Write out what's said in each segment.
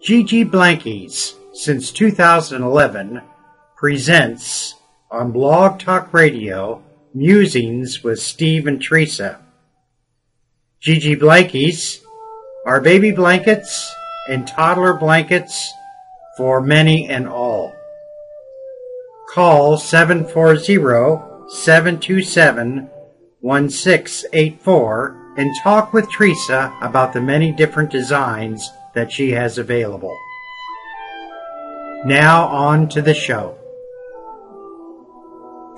Gigi Blankies, since 2011, presents on Blog Talk Radio Musings with Steve and Teresa. Gigi Blankies are baby blankets and toddler blankets for many and all. Call 740-727-1684 and talk with Teresa about the many different designs that she has available. Now on to the show.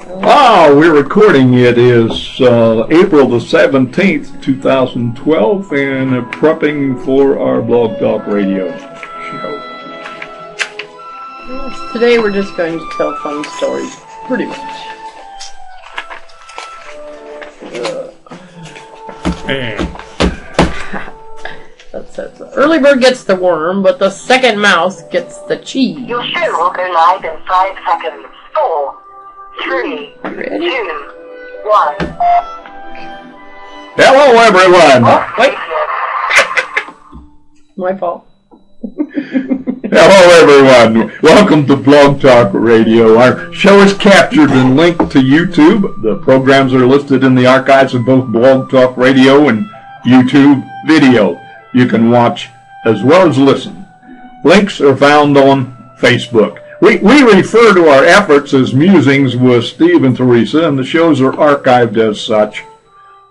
Wow, we're recording. It is April the 17th, 2012, and prepping for our Blog Talk Radio show. Today we're just going to tell fun stories, pretty much. That's early bird gets the worm, but the second mouse gets the cheese. Your show will go live in 5 seconds. 4, 3, 2, 1. Hello, everyone. Oh, wait. My fault. Hello, everyone. Welcome to Blog Talk Radio. Our show is captured and linked to YouTube. The programs are listed in the archives of both Blog Talk Radio and YouTube video. You can watch as well as listen. Links are found on Facebook. We refer to our efforts as Musings with Steve and Teresa, and the shows are archived as such.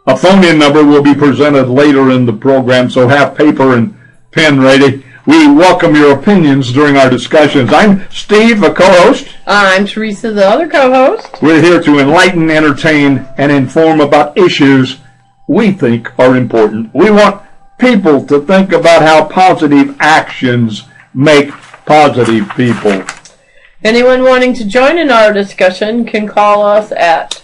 A phone-in number will be presented later in the program, so have paper and pen ready. We welcome your opinions during our discussions. I'm Steve, a co-host. I'm Teresa, the other co-host. We're here to enlighten, entertain, and inform about issues we think are important. We want people to think about how positive actions make positive people. Anyone wanting to join in our discussion can call us at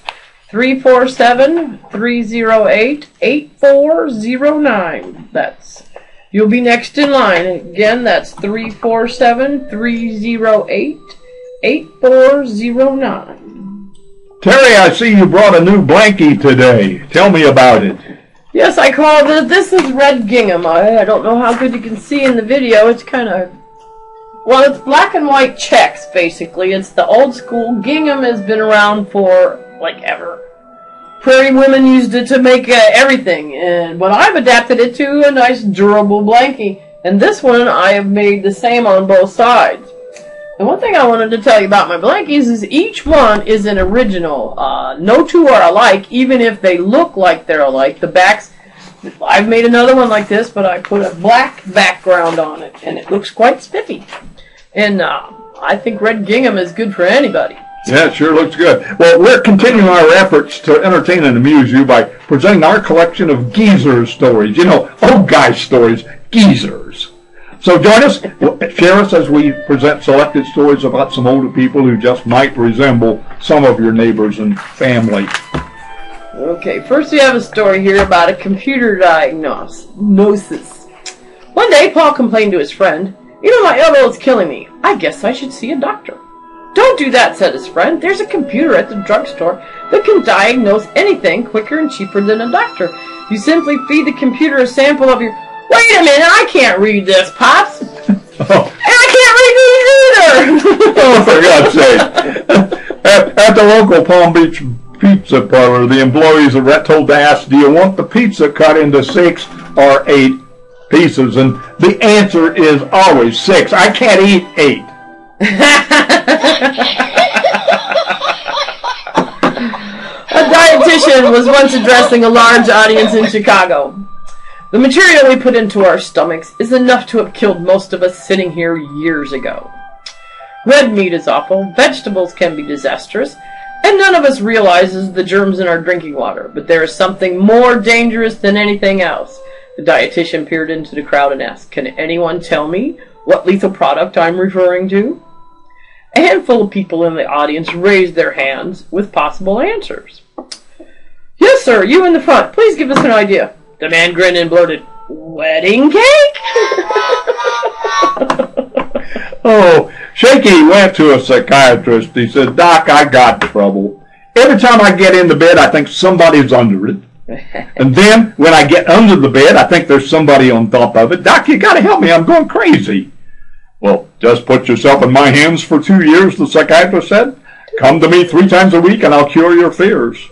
347-308-8409. You'll be next in line. Again, that's 347-308-8409. Terry, I see you brought a new blankie today. Tell me about it. Yes, I called it. This is red gingham. I don't know how good you can see in the video. It's kind of... Well, it's black and white checks, basically. It's the old school. Gingham has been around for, like, ever. Prairie women used it to make everything. But I've adapted it to a nice, durable blankie. And this one, I have made the same on both sides. And one thing I wanted to tell you about my blankies is each one is an original. No two are alike, even if they look like they're alike. The backs, I've made another one like this, but I put a black background on it, and it looks quite spiffy. And I think red gingham is good for anybody. Yeah, it sure looks good. Well, we're continuing our efforts to entertain and amuse you by presenting our collection of geezer stories. You know, old guy stories, geezers. So join us, share us as we present selected stories about some older people who just might resemble some of your neighbors and family. Okay, first we have a story here about a computer diagnosis. One day, Paul complained to his friend, "You know, my elbow is killing me. I guess I should see a doctor." "Don't do that," said his friend. "There's a computer at the drugstore that can diagnose anything quicker and cheaper than a doctor. You simply feed the computer a sample of your... Wait a minute, I can't read this, Pops. Oh. And I can't read these either." Oh, for God's sake. At the local Palm Beach pizza parlor, the employees are told to ask, "Do you want the pizza cut into 6 or 8 pieces?" And the answer is always 6. I can't eat 8. A dietitian was once addressing a large audience in Chicago. "The material we put into our stomachs is enough to have killed most of us sitting here years ago. Red meat is awful, vegetables can be disastrous, and none of us realizes the germs in our drinking water. But there is something more dangerous than anything else." The dietitian peered into the crowd and asked, "Can anyone tell me what lethal product I'm referring to?" A handful of people in the audience raised their hands with possible answers. "Yes, sir, you in the front. Please give us an idea." The man grinned and blurted, "Wedding cake?" Oh, Shaky went to a psychiatrist. He said, "Doc, I got trouble. Every time I get into bed, I think somebody's under it. And then, when I get under the bed, I think there's somebody on top of it. Doc, you got to help me. I'm going crazy." Well, just put yourself in my hands for 2 years, the psychiatrist said. Come to me 3 times a week and I'll cure your fears.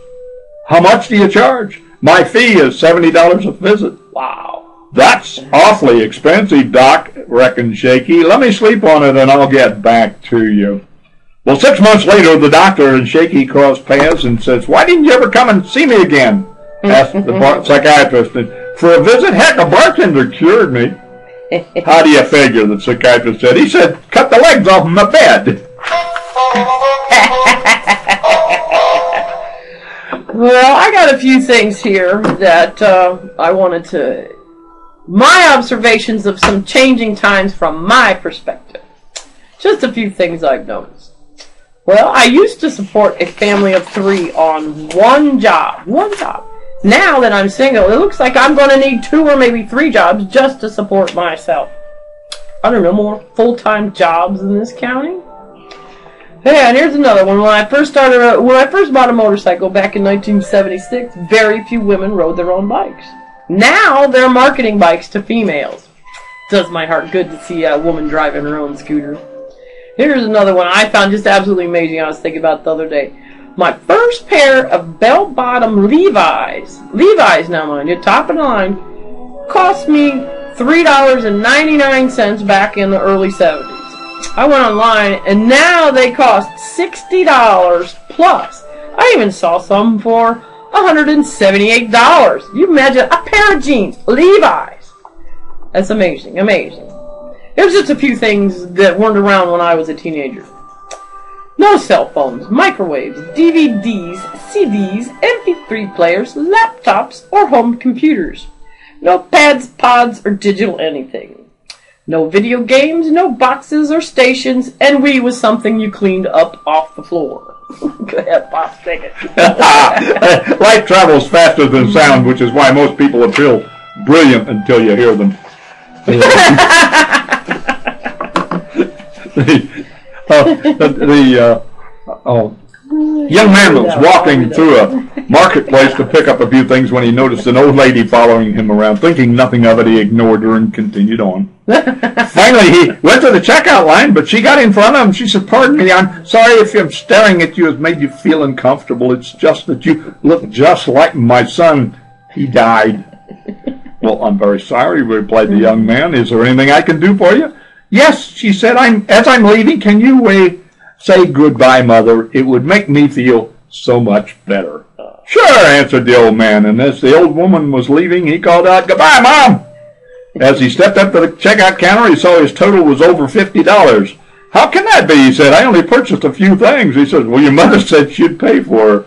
How much do you charge? My fee is $70 a visit. Wow. That's awfully expensive, Doc, reckoned Shaky. Let me sleep on it and I'll get back to you. Well, 6 months later, the doctor and Shaky crossed paths and says, why didn't you ever come and see me again? Asked the psychiatrist. And for a visit, heck, a bartender cured me. How do you figure, the psychiatrist said. He said, cut the legs off my bed. Well, I got a few things here that I wanted to... My observations of some changing times from my perspective. Just a few things I've noticed. Well, I used to support a family of 3 on one job. Now that I'm single, it looks like I'm going to need 2 or maybe 3 jobs just to support myself. I don't know, more full-time jobs in this county? Yeah, and here's another one. When I first bought a motorcycle back in 1976, very few women rode their own bikes. Now they're marketing bikes to females. Does my heart good to see a woman driving her own scooter. Here's another one I found just absolutely amazing. I was thinking about it the other day. My first pair of bell-bottom Levi's now mind you, top of the line, cost me $3.99 back in the early 70s. I went online and now they cost $60 plus. I even saw some for $178. You imagine a pair of jeans, Levi's. That's amazing, amazing. Here's just a few things that weren't around when I was a teenager. No cell phones, microwaves, DVDs, CDs, MP3 players, laptops, or home computers. No pads, pods, or digital anything. No video games, no boxes or stations, and Wii was something you cleaned up off the floor. Go ahead, Bob, take it. Light travels faster than sound, which is why most people appeal brilliant until you hear them. Young man was walking through a marketplace to pick up a few things when he noticed an old lady following him around. Thinking nothing of it, he ignored her and continued on. Finally, he went to the checkout line, but she got in front of him. She said, pardon me, I'm sorry if I'm staring at you has made you feel uncomfortable. It's just that you look just like my son. He died. Well, I'm very sorry, replied the young man. Is there anything I can do for you? Yes, she said, as I'm leaving, can you say goodbye, Mother? It would make me feel so much better. Sure, answered the old man, and as the old woman was leaving, he called out, goodbye, Mom! As he stepped up to the checkout counter, he saw his total was over $50. How can that be? He said, I only purchased a few things. He said, well, your mother said she'd pay for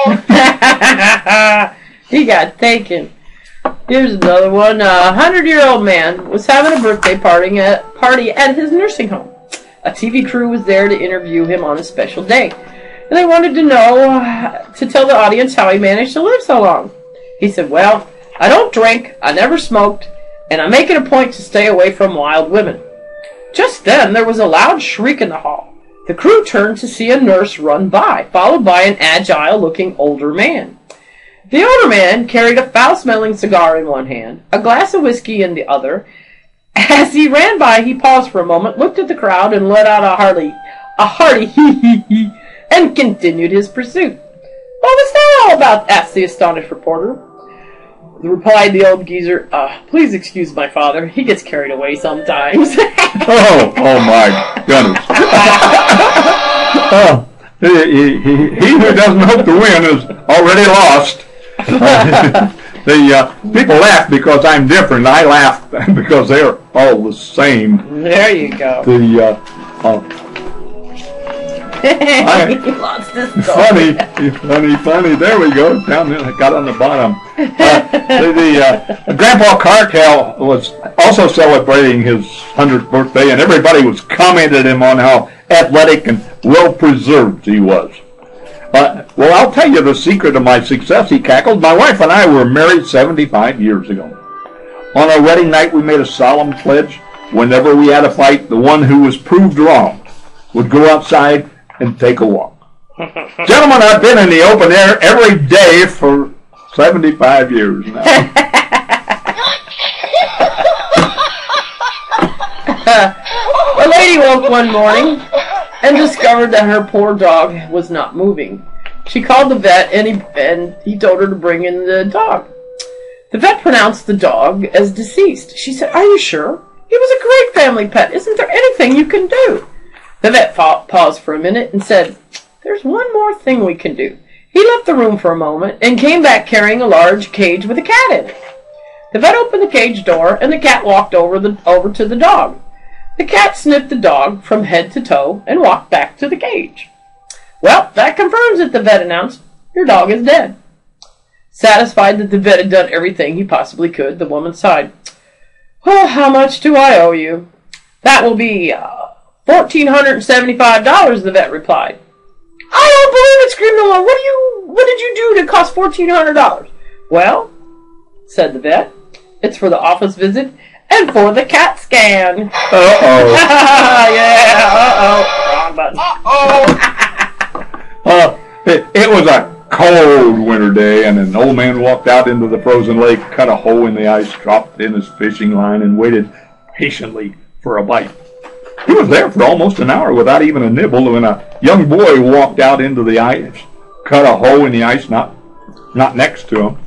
her. He got taken. Here's another one. A 100-year-old man was having a birthday party at his nursing home. A TV crew was there to interview him on a special day. And they wanted to tell the audience how he managed to live so long. He said, well, I don't drink, I never smoked, and I make it a point to stay away from wild women. Just then, there was a loud shriek in the hall. The crew turned to see a nurse run by, followed by an agile-looking older man. The older man carried a foul-smelling cigar in one hand, a glass of whiskey in the other. As he ran by, he paused for a moment, looked at the crowd, and let out a hearty hee-hee-hee, and continued his pursuit. What was that all about? Asked the astonished reporter. Replied the old geezer, please excuse my father. He gets carried away sometimes. oh my goodness. He who doesn't hope to win is already lost. The people laugh because I'm different. I laugh because they're all the same. There you go. He lost his funny. There we go. Down there, I got on the bottom. Grandpa Cartel was also celebrating his 100th birthday, and everybody was commenting him on how athletic and well-preserved he was. Well, I'll tell you the secret of my success, he cackled. My wife and I were married 75 years ago. On our wedding night, we made a solemn pledge. Whenever we had a fight, the one who was proved wrong would go outside and take a walk. Gentlemen, I've been in the open air every day for 75 years now. A lady woke one morning and discovered that her poor dog was not moving. She called the vet, and he told her to bring in the dog. The vet pronounced the dog as deceased. She said, "Are you sure? He was a great family pet. Isn't there anything you can do?" The vet paused for a minute and said, "There's one more thing we can do." He left the room for a moment and came back carrying a large cage with a cat in it. The vet opened the cage door, and the cat walked over to the dog. The cat sniffed the dog from head to toe and walked back to the cage. "Well, that confirms it," the vet announced. "Your dog is dead." Satisfied that the vet had done everything he possibly could, the woman sighed. "Well, how much do I owe you?" "That will be $1,475, the vet replied. "I don't believe it," screamed the woman. What did you do to cost $1,400? "Well," said the vet, "it's for the office visit and for the CAT scan." Uh-oh. Yeah, uh-oh. Wrong button. It was a cold winter day, and an old man walked out into the frozen lake, cut a hole in the ice, dropped in his fishing line, and waited patiently for a bite. He was there for almost an hour without even a nibble when a young boy walked out into the ice, cut a hole in the ice, not next to him,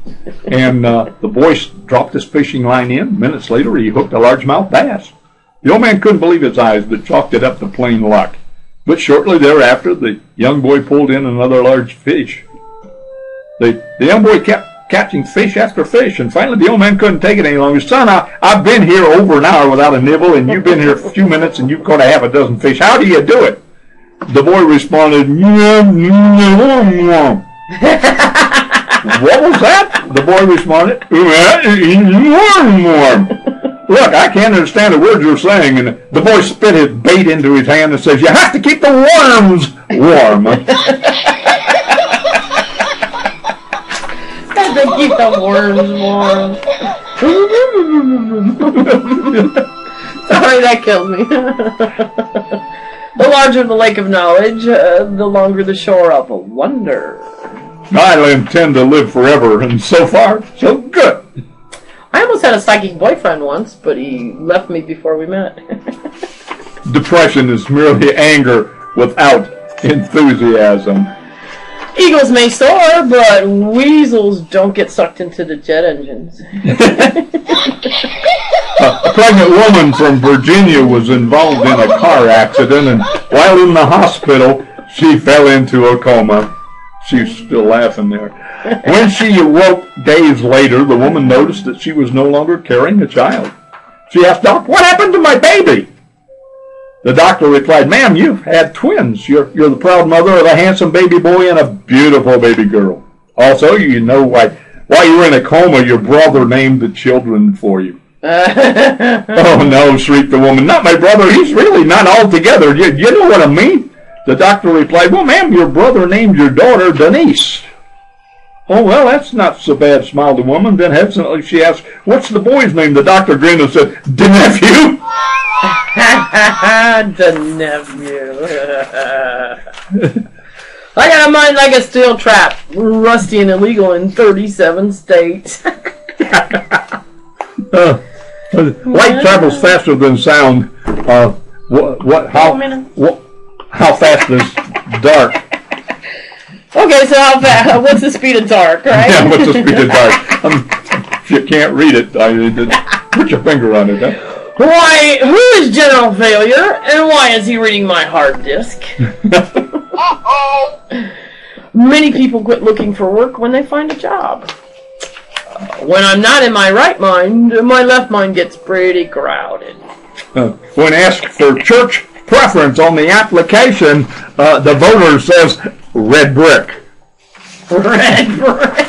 and the boy dropped his fishing line in. Minutes later, he hooked a largemouth bass. The old man couldn't believe his eyes, but chalked it up to plain luck. But shortly thereafter, the young boy pulled in another large fish. The young boy kept catching fish after fish, and finally the old man couldn't take it any longer. "Son, I've been here over an hour without a nibble, and you've been here a few minutes, and you've caught a half a dozen fish. How do you do it?" The boy responded, "What was that?" The boy responded, "Warm. Look, I can't understand the words you're saying." And the boy spit his bait into his hand and says, "You have to keep the worms warm." Have to keep the worms warm. Sorry, that killed me. The larger the lake of knowledge, the longer the shore of wonder. I intend to live forever, and so far, so good. I almost had a psychic boyfriend once, but he left me before we met. Depression is merely anger without enthusiasm. Eagles may soar, but weasels don't get sucked into the jet engines. A pregnant woman from Virginia was involved in a car accident, and while in the hospital, she fell into a coma. She's still laughing there. When she awoke days later, the woman noticed that she was no longer carrying a child. She asked, "Doc, what happened to my baby?" The doctor replied, "Ma'am, you've had twins. You're the proud mother of a handsome baby boy and a beautiful baby girl. Also, you know why while you were in a coma, your brother named the children for you." "Oh, no," shrieked the woman. "Not my brother. He's really not all together. You know what I mean?" The doctor replied, "Well, ma'am, your brother named your daughter Denise." "Oh, well, that's not so bad," smiled the woman. Then hesitantly she asked, "What's the boy's name?" The doctor grinned and said, "The nephew." The nephew. I got a mind like a steel trap, rusty and illegal in 37 states. Light travels faster than sound. How fast is dark? Okay, so how fast? What's the speed of dark, right? Yeah, what's the speed of dark? If you can't read it, put your finger on it. Huh? Why, who is General Failure, and why is he reading my hard disk? Many people quit looking for work when they find a job. When I'm not in my right mind, my left mind gets pretty crowded. When asked for church preference on the application, the voter says red brick. Red brick.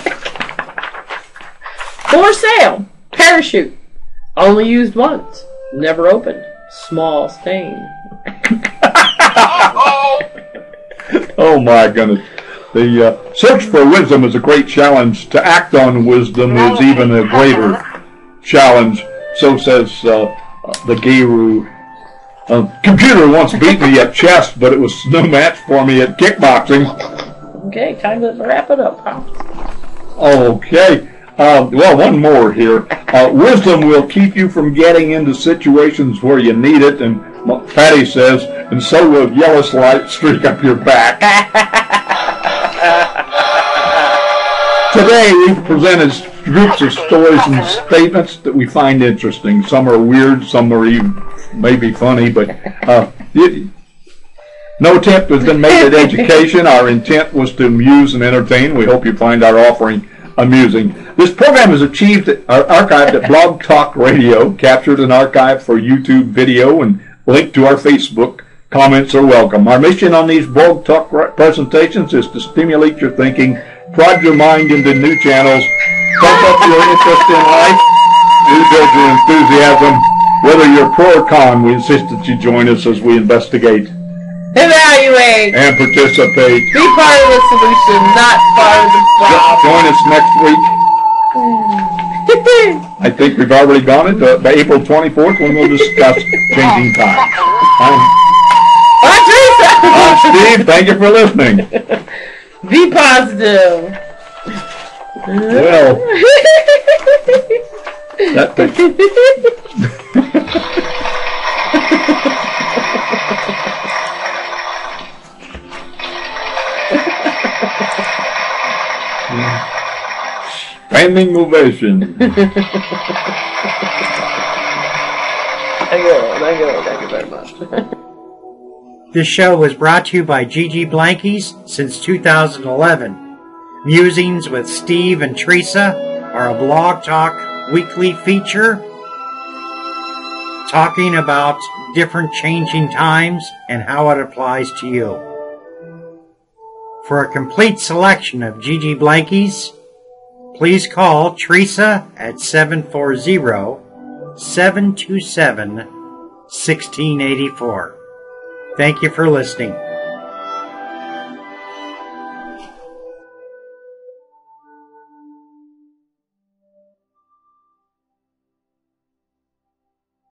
For sale, parachute. Only used once. Never opened. Small stain. Oh my goodness. The search for wisdom is a great challenge. To act on wisdom is even a greater challenge. So says the guru. Computer once beat me at chess, but it was no match for me at kickboxing. Okay, time to wrap it up, Pops. Okay. Well, one more here. Wisdom will keep you from getting into situations where you need it, and Patty says, and so will yellow light streak up your back. Today we've presented groups of stories and statements that we find interesting. Some are weird, some are even maybe funny, but no attempt has been made at education. Our intent was to amuse and entertain. We hope you find our offering amusing. This program is archived at Blog Talk Radio, captured and archived for YouTube video, and linked to our Facebook. Comments are welcome. Our mission on these Blog Talk presentations is to stimulate your thinking, prod your mind into new channels, pump up your interest in life, rebuild your enthusiasm. Whether you're pro or con, we insist that you join us as we investigate, evaluate, and participate. Be part of the solution, not part of the problem. Join us next week. I think we've already gone into April 24th when we'll discuss changing time. Bye, Teresa. I'm Steve. Thank you for listening. Be positive. Well, that thing. Standing ovation. Thank you very much. This show was brought to you by Gigi Blankies since 2011. Musings with Steve and Teresa are a Blog Talk weekly feature talking about different changing times and how it applies to you. For a complete selection of Gigi Blankies, please call Teresa at 740-727-1684. Thank you for listening.